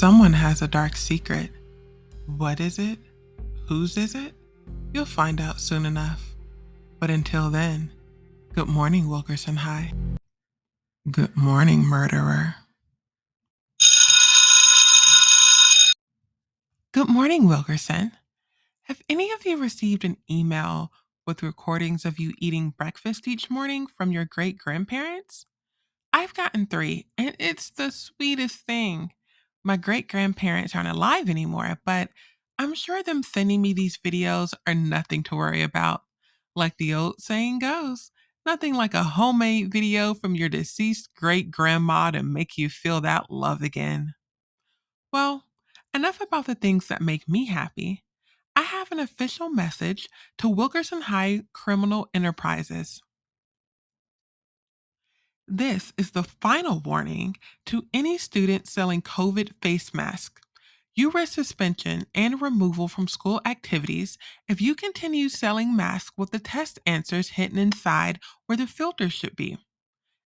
Someone has a dark secret. What is it? Whose is it? You'll find out soon enough. But until then, good morning, Wilkerson High. Good morning, murderer. Good morning, Wilkerson. Have any of you received an email with recordings of you eating breakfast each morning from your great grandparents? I've gotten three, and it's the sweetest thing. My great grandparents aren't alive anymore, but I'm sure them sending me these videos are nothing to worry about. Like the old saying goes, nothing like a homemade video from your deceased great grandma to make you feel that love again. Well, enough about the things that make me happy. I have an official message to Wilkerson High Criminal Enterprises. This is the final warning to any student selling COVID face masks. You risk suspension and removal from school activities if you continue selling masks with the test answers hidden inside where the filters should be.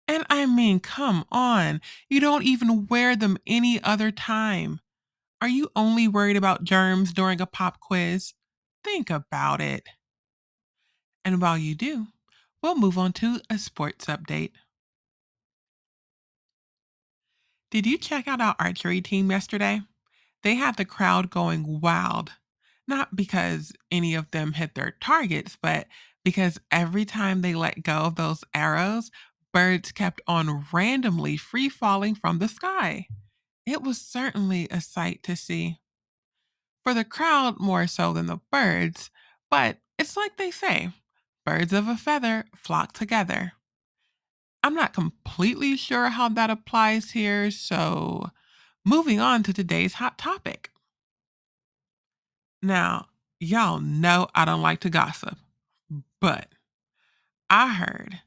And I mean, come on, you don't even wear them any other time. Are you only worried about germs during a pop quiz? Think about it. And while you do, we'll move on to a sports update. Did you check out our archery team yesterday? They had the crowd going wild. Not because any of them hit their targets, but because every time they let go of those arrows, birds kept on randomly free falling from the sky. It was certainly a sight to see. For the crowd more so than the birds, but it's like they say birds of a feather flock together. I'm not completely sure how that applies here, so moving on to today's hot topic. Now, y'all know I don't like to gossip, but I heard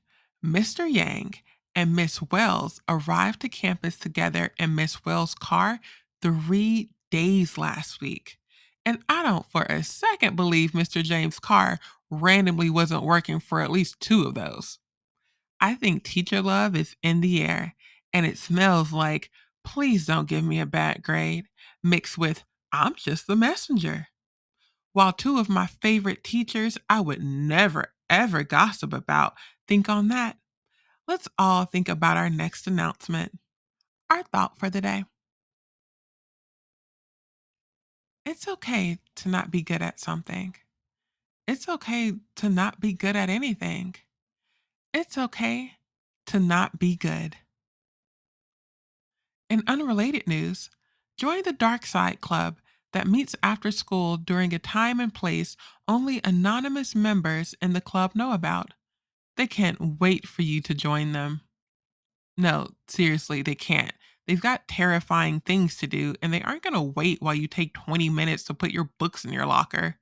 Mr. Yang and Miss Wells arrived to campus together in Miss Wells' car 3 days last week. And I don't for a second believe Mr. James' car randomly wasn't working for at least two of those. I think teacher love is in the air, and it smells like, please don't give me a bad grade, mixed with, I'm just the messenger. While two of my favorite teachers I would never, ever gossip about think on that, let's all think about our next announcement. Our thought for the day: it's okay to not be good at something. It's okay to not be good at anything. It's okay to not be good. In unrelated news, join the Dark Side Club that meets after school during a time and place only anonymous members in the club know about. They can't wait for you to join them. No, seriously, they can't. They've got terrifying things to do, and they aren't going to wait while you take 20 minutes to put your books in your locker.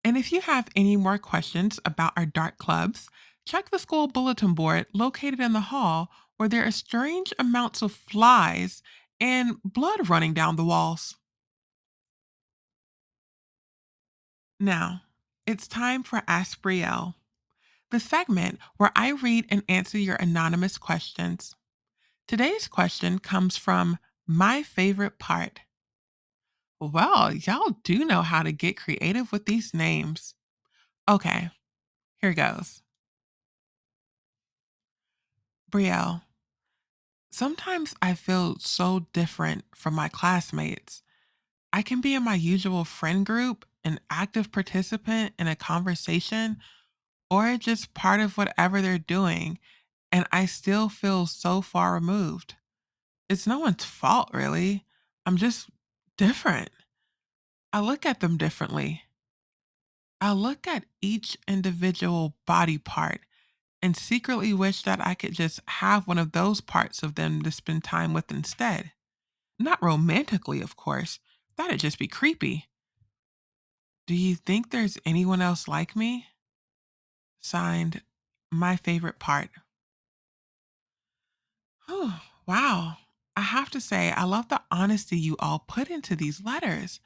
And if you have any more questions about our dark clubs, check the school bulletin board located in the hall where there are strange amounts of flies and blood running down the walls. Now, it's time for Ask Brielle, the segment where I read and answer your anonymous questions. Today's question comes from my favorite part. Well, y'all do know how to get creative with these names. Okay, here goes. Brielle, sometimes I feel so different from my classmates. I can be in my usual friend group, an active participant in a conversation, or just part of whatever they're doing, and I still feel so far removed. It's no one's fault, really. I'm just different. I look at them differently. I look at each individual body part and secretly wish that I could just have one of those parts of them to spend time with instead. Not romantically, of course. That'd just be creepy. Do you think there's anyone else like me? Signed, my favorite part. Whew, wow. I have to say, I love the honesty you all put into these letters.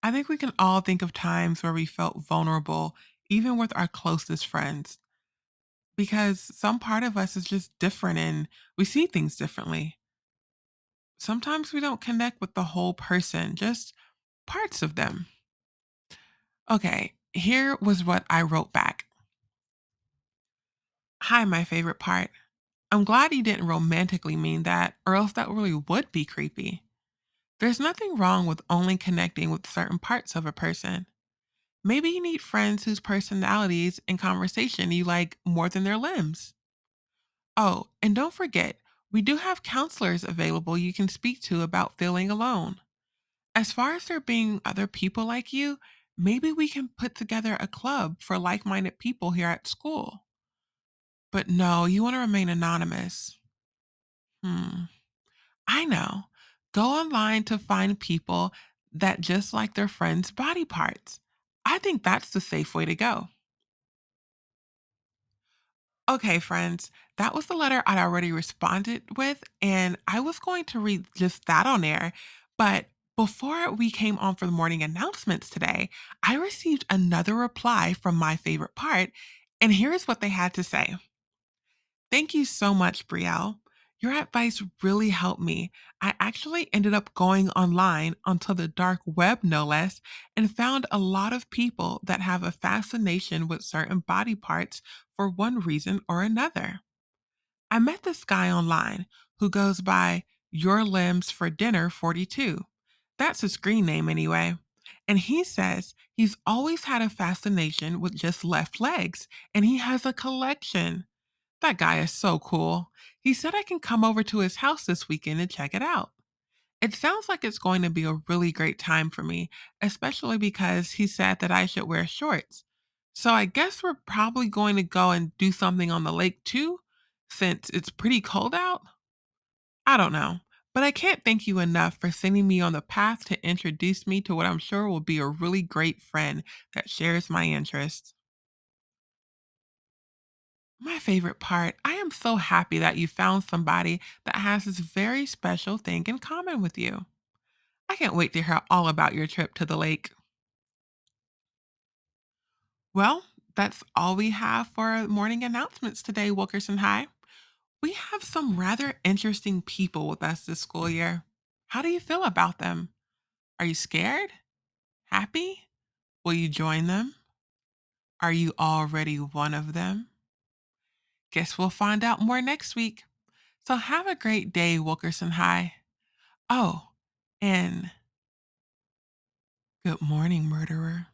I think we can all think of times where we felt vulnerable, even with our closest friends, because some part of us is just different and we see things differently. Sometimes we don't connect with the whole person, just parts of them. Okay, here was what I wrote back. Hi, my favorite part. I'm glad you didn't romantically mean that, or else that really would be creepy. There's nothing wrong with only connecting with certain parts of a person. Maybe you need friends whose personalities and conversation you like more than their limbs. Oh, and don't forget, we do have counselors available you can speak to about feeling alone. As far as there being other people like you, maybe we can put together a club for like minded people here at school. But no, you want to remain anonymous. Hmm. I know. Go online to find people that just like their friends' body parts. I think that's the safe way to go. Okay, friends, that was the letter I'd already responded with, and I was going to read just that on air. But before we came on for the morning announcements today, I received another reply from my favorite part, and here's what they had to say. Thank you so much, Brielle. Your advice really helped me. I actually ended up going online onto the dark web, no less, and found a lot of people that have a fascination with certain body parts for one reason or another. I met this guy online who goes by Your Limbs for Dinner 42. That's his screen name anyway. And he says he's always had a fascination with just left legs, and he has a collection. That guy is so cool. He said I can come over to his house this weekend and check it out. It sounds like it's going to be a really great time for me, especially because he said that I should wear shorts. So I guess we're probably going to go and do something on the lake too, since it's pretty cold out. I don't know. But I can't thank you enough for sending me on the path to introduce me to what I'm sure will be a really great friend that shares my interests. My favorite part, I am so happy that you found somebody that has this very special thing in common with you. I can't wait to hear all about your trip to the lake. Well, that's all we have for morning announcements today, Wilkerson High. We have some rather interesting people with us this school year. How do you feel about them? Are you scared? Happy? Will you join them? Are you already one of them? Guess we'll find out more next week. So have a great day, Wilkerson High. Oh, and good morning, murderer.